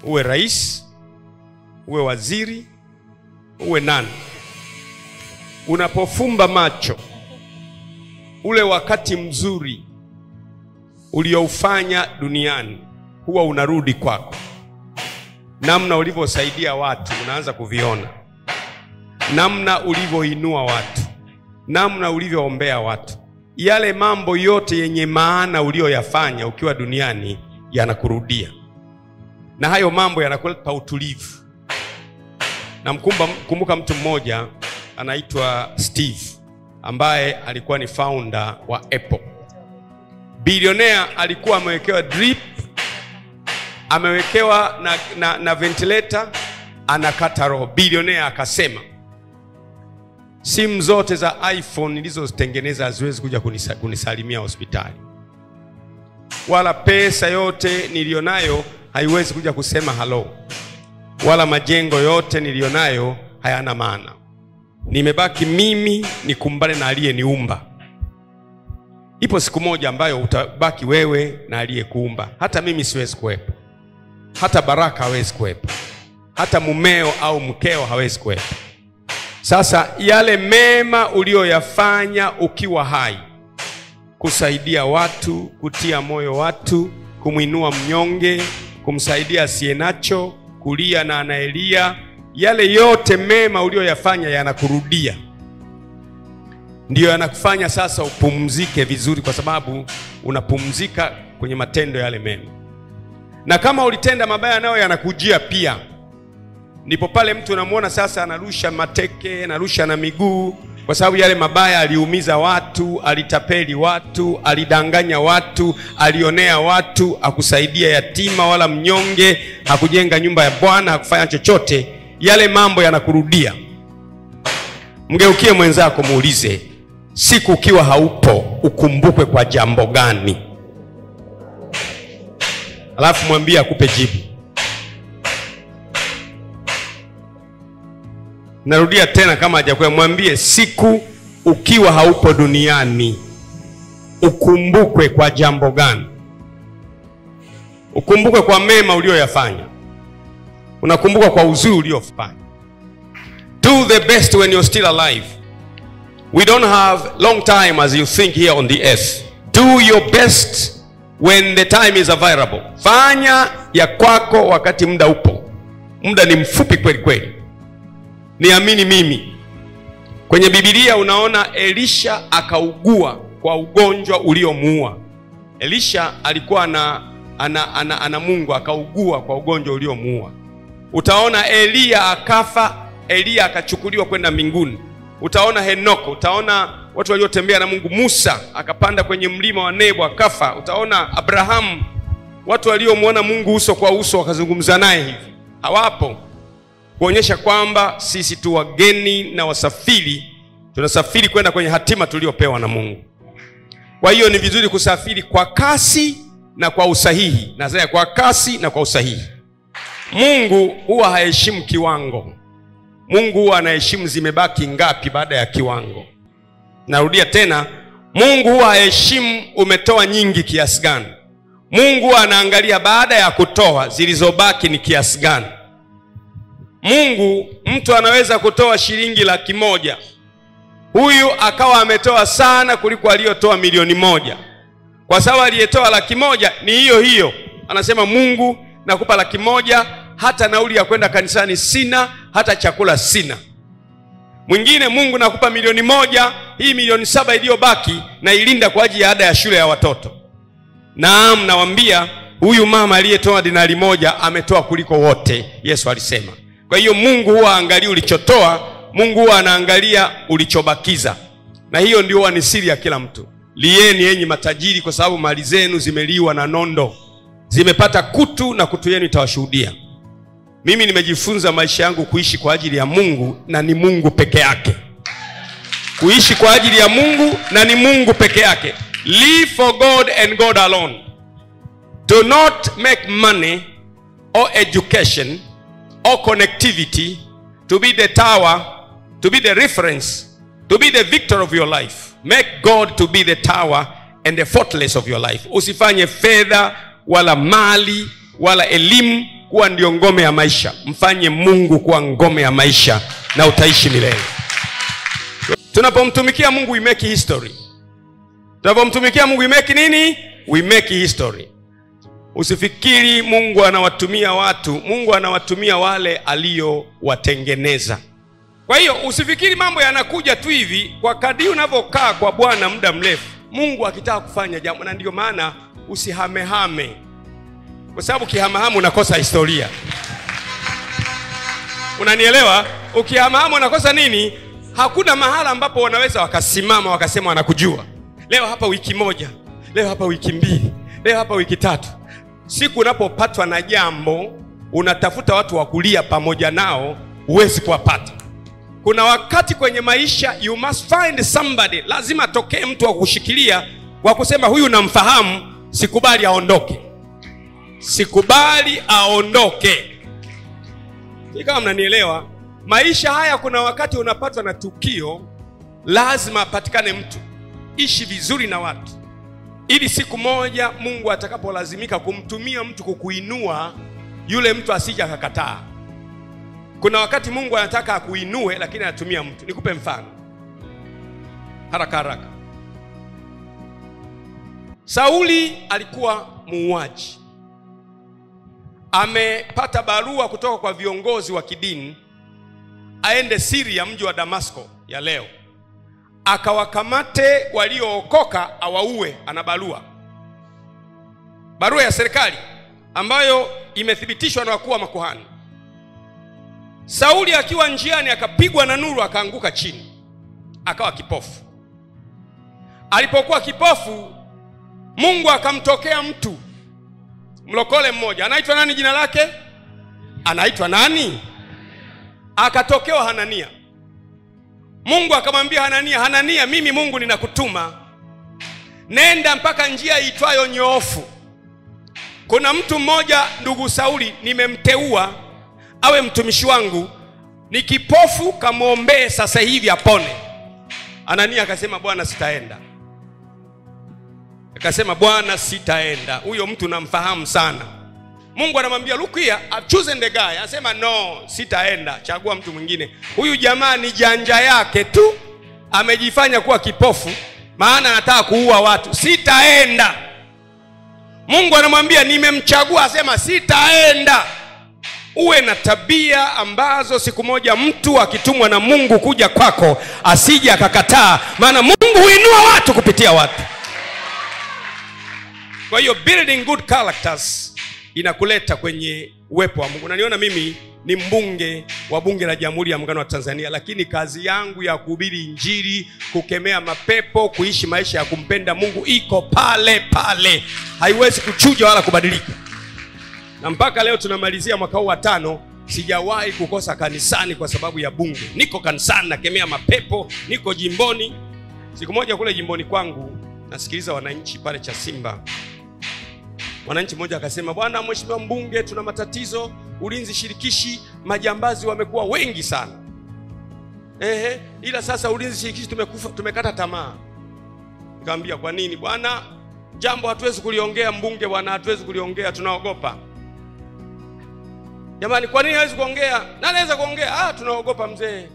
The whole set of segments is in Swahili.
uwe rais, uwe waziri, uwe nani, unapofumba macho, ule wakati mzuri ulioufanya duniani huwa unarudi kwako. Namna ulivyosaidia watu unaanza kuviona, namna ulivyoinua watu, namna ulivyoombea watu. Yale mambo yote yenye maana ulioyafanya ukiwa duniani yanakurudia, na hayo mambo yanakuleta utulivu. Na kumbuka mtu mmoja anaitwa Steve, ambaye alikuwa ni founder wa Apple. Bilionea, alikuwa amewekewa drip, amewekewa na ventilator, anakata roho. Bilionea akasema, simu zote za iPhone nilizozitengeneza haziwezi kuja kunisalimia hospitali, wala pesa yote nilionayo haiwezi kuja kusema hello, wala majengo yote nilionayo hayana maana. Nimebaki mimi nikumbane na aliyeniumba. Ipo siku moja ambayo utabaki wewe na aliyekuumba. Hata mimi siwezi kuwepo, hata Baraka hawezi kuwepo, hata mumeo au mkeo hawezi kuwepo. Sasa yale mema ulioyafanya ukiwa hai, kusaidia watu, kutia moyo watu, kumuinua mnyonge, kumsaidia asienacho, kulia na anaelia, yale yote mema ulioyafanya yanakurudia. Ndiyo yanakufanya sasa upumzike vizuri, kwa sababu unapumzika kwenye matendo yale mema. Na kama ulitenda mabaya nayo yanakujia pia. Ndipo pale mtu unamuona sasa anarusha mateke, anarusha na miguu, kwa sababu yale mabaya aliumiza watu, alitapeli watu, alidanganya watu, alionea watu, hakusaidia yatima wala mnyonge, hakujenga nyumba ya Bwana, hakufanya chochote. Yale mambo yanakurudia. Mgeukie mwenzako muulize, siku ukiwa haupo ukumbukwe kwa jambo gani? Alafu mwambie akupe jibu. Narudia tena kama hajakuwa, mwambie siku ukiwa haupo duniani ukumbukwe kwa jambo gani? Ukumbukwe kwa mema ulioyafanya. Unakumbukwa kwa uzuri uliofanya. Do the best when you're still alive. We don't have long time as you think here on the earth. Do your best when the time is available. Fanya ya kwako wakati muda upo. Muda ni mfupi kweli kweli. Niamini mimi. Kwenye Biblia unaona Elisha akaugua kwa ugonjwa uliomuua. Elisha alikuwa ana Mungu, akaugua kwa ugonjwa uliomuua. Utaona Elia akafa, Elia akachukuliwa kwenda mbinguni. Utaona Henoko, utaona watu waliotembea na Mungu. Musa akapanda kwenye mlima wa Nebo akafa. Utaona Abrahamu, watu waliomuona Mungu uso kwa uso wakazungumza naye hivi, hawapo. Kuonyesha kwamba sisi tu wageni na wasafiri, tunasafiri kwenda kwenye hatima tuliopewa na Mungu. Kwa hiyo ni vizuri kusafiri kwa kasi na kwa usahihi. Nasema kwa kasi na kwa usahihi. Mungu huwa haheshimu kiwango. Mungu huwa anaheshimu zimebaki ngapi baada ya kiwango. Narudia tena, Mungu huwa haheshimu umetoa nyingi kiasi gani. Mungu huwa anaangalia baada ya kutoa zilizobaki ni kiasi gani. Mungu, mtu anaweza kutoa shilingi 100,000. Huyu akawa ametoa sana kuliko aliyotoa 1,000,000. Kwa sababu aliyetoa 100,000 ni hiyo hiyo. Anasema, Mungu nakupa 100,000, hata nauli ya kwenda kanisani sina, hata chakula sina. Mwingine, Mungu nakupa 1,000,000, hii 7,000,000 iliyobaki na ilinda kwa ajili ya ada ya shule ya watoto. Naam, nawaambia huyu mama aliyetoa dinari 1 ametoa kuliko wote, Yesu alisema. Kwa hiyo Mungu huwa angalia ulichotoa, Mungu huwa anaangalia ulichobakiza. Na hiyo ndio ni siri ya kila mtu. Lieni enyi matajiri, kwa sababu mali zenu zimeliwa na nondo. Zimepata kutu na kutu yenu itawashuhudia. Mimi nimejifunza maisha yangu kuishi kwa ajili ya Mungu na ni Mungu peke yake. Kuishi kwa ajili ya Mungu na ni Mungu peke yake. Live for God and God alone. Do not make money or education or connectivity to be the tower, to be the reference, to be the victor of your life. Make God to be the tower and the fortress of your life. Usifanye fedha wala mali wala elimu kuwa ndio ngome ya maisha. Mfanye Mungu kuwa ngome ya maisha na utaishi milele. Tunapomtumikia Mungu we make history. Tunapomtumikia Mungu we make nini? We make history. Usifikiri Mungu anawatumia watu. Mungu anawatumia wale aliowatengeneza. Kwa hiyo usifikiri mambo yanakuja tu hivi. Kwa kadri unavyokaa kwa Bwana muda mrefu, Mungu akitaka kufanya jambo, na ndio maana usihamehame. Kwa sababu kihamahama unakosa historia. Unanielewa? Ukihamahama unakosa nini? Hakuna mahala ambapo wanaweza wakasimama wakasema wanakujua. Leo hapa wiki moja, leo hapa wiki mbili, leo hapa wiki tatu. Siku unapopatwa na jambo, unatafuta watu wa kulia pamoja nao, huwezi kuwapata. Kuna wakati kwenye maisha you must find somebody. Lazima tokee mtu wa kushikilia, wa kusema huyu namfahamu, sikubali aondoke. Sikubali aondoke. Kama mnanielewa, maisha haya kuna wakati unapatwa na tukio, lazima apatikane mtu. Ishi vizuri na watu, ili siku moja Mungu atakapolazimika kumtumia mtu kukuinua, yule mtu asije akakataa. Kuna wakati Mungu anataka akuinue lakini anatumia mtu. Nikupe mfano haraka haraka. Sauli alikuwa muuaji. Amepata barua kutoka kwa viongozi wa kidini aende Syria, mji wa Damasco ya leo, akawakamate waliookoka awaue. Ana barua ya serikali ambayo imethibitishwa na wakuu wa makuhani. Sauli akiwa njiani akapigwa na nuru, akaanguka chini, akawa kipofu. Alipokuwa kipofu, Mungu akamtokea mtu mlokole mmoja. Anaitwa nani jina lake? Anaitwa nani? Akatokewa Hanania. Mungu akamwambia Hanania, Hanania, mimi Mungu ninakutuma. Nenda mpaka njia iitwayo Nyoofu. Kuna mtu mmoja, ndugu Sauli, nimemteua awe mtumishi wangu. Ni kipofu, kamuombee sasa hivi apone. Hanania akasema, Bwana sitaenda. Akasema, Bwana sitaenda. Huyo mtu namfahamu sana. Mungu anamwambia, look here, I've chosen the guy. Anasema, no, sitaenda. Chagua mtu mwingine. Huyu jamaa ni janja yake tu, amejifanya kuwa kipofu, maana anataka kuua watu. Sitaenda. Mungu anamwambia, nimemchagua. Asema, sitaenda. Uwe na tabia ambazo siku moja mtu akitumwa na Mungu kuja kwako asije akakataa, maana Mungu huinua watu kupitia watu. Kwa hiyo building good characters inakuleta kwenye uwepo wa Mungu. Unaniona mimi ni mbunge wa bunge la Jamhuri ya Muungano wa Tanzania, lakini kazi yangu ya kuhubiri Injili, kukemea mapepo, kuishi maisha ya kumpenda Mungu iko pale pale. Haiwezi kuchuja wala kubadilika. Na mpaka leo tunamalizia mwaka huu wa 5, sijawahi kukosa kanisani kwa sababu ya bunge. Niko kanisani nakemea mapepo, niko jimboni. Siku moja kule jimboni kwangu nasikiliza wananchi pale cha Simba. Wananchi mmoja akasema, bwana mheshimiwa mbunge, tuna matatizo ulinzi shirikishi, majambazi wamekuwa wengi sana. Ila sasa ulinzi shirikishi tumekata tamaa. Nikamwambia, kwa nini? Bwana, jambo hatuwezi kuliongea mbunge bwana, hatuwezi kuliongea, tunaogopa. Jamani, kwa nini hawezi kuongea? Na anaweza kuongea. Tunaogopa mzee.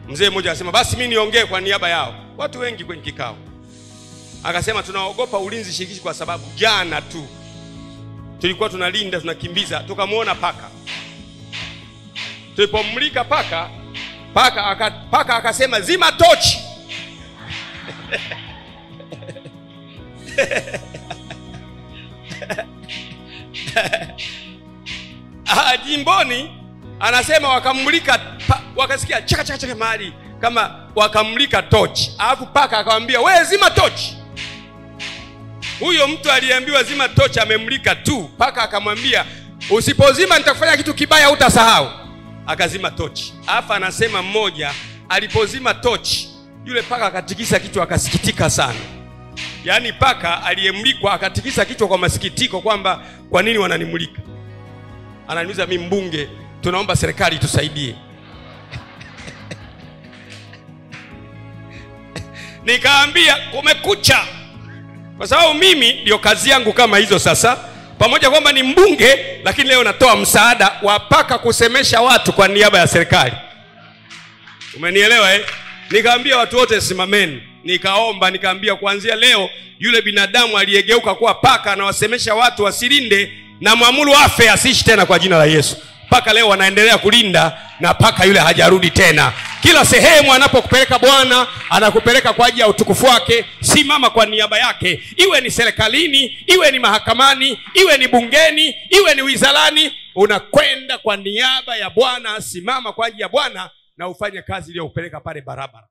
Mzee mmoja akasema, basi mimi niongee kwa niaba yao. Watu wengi kwenye kikao. Akasema, tunaogopa ulinzi shirikishi kwa sababu jana tu tulikuwa tunalinda, tunakimbiza, tukamuona paka. Tulipomulika paka akasema, zima tochi. Jimboni anasema wakamulika, wakasikia chaka chaka chaka mahali kama wakamulika tochi. Alafu paka akamwambia, wewe zima tochi. Huyo mtu aliambiwa zima tochi amemulika tu. Paka akamwambia, usipozima nitakufanya kitu kibaya utasahau. Akazima tochi. Alafu anasema mmoja alipozima tochi, yule paka akatikisa kichwa akasikitika sana. Yaani paka aliyemulikwa akatikisa kichwa kwa masikitiko kwamba kwa nini wananimulika. Ananiuliza, mimi mbunge, tunaomba serikali tusaidie. Nikaambia, kumekucha. Kwa sababu mimi ndio kazi yangu kama hizo sasa, pamoja kwamba ni mbunge, lakini leo natoa msaada wa paka kusemesha watu kwa niaba ya serikali. Umenielewa eh? Nikaambia watu wote simameni, nikaomba, nikaambia kuanzia leo yule binadamu aliyegeuka kuwa paka anawasemesha watu wasilinde, na muamuru afe, asiishi tena kwa jina la Yesu. Paka leo wanaendelea kulinda na paka yule hajarudi tena. Kila sehemu anapokupeleka Bwana, anakupeleka kwa ajili ya utukufu wake. Simama kwa niaba yake, iwe ni serikalini, iwe ni mahakamani, iwe ni bungeni, iwe ni wizarani, unakwenda kwa niaba ya Bwana. Simama kwa ajili ya Bwana na ufanye kazi iliyokupeleka pale barabara.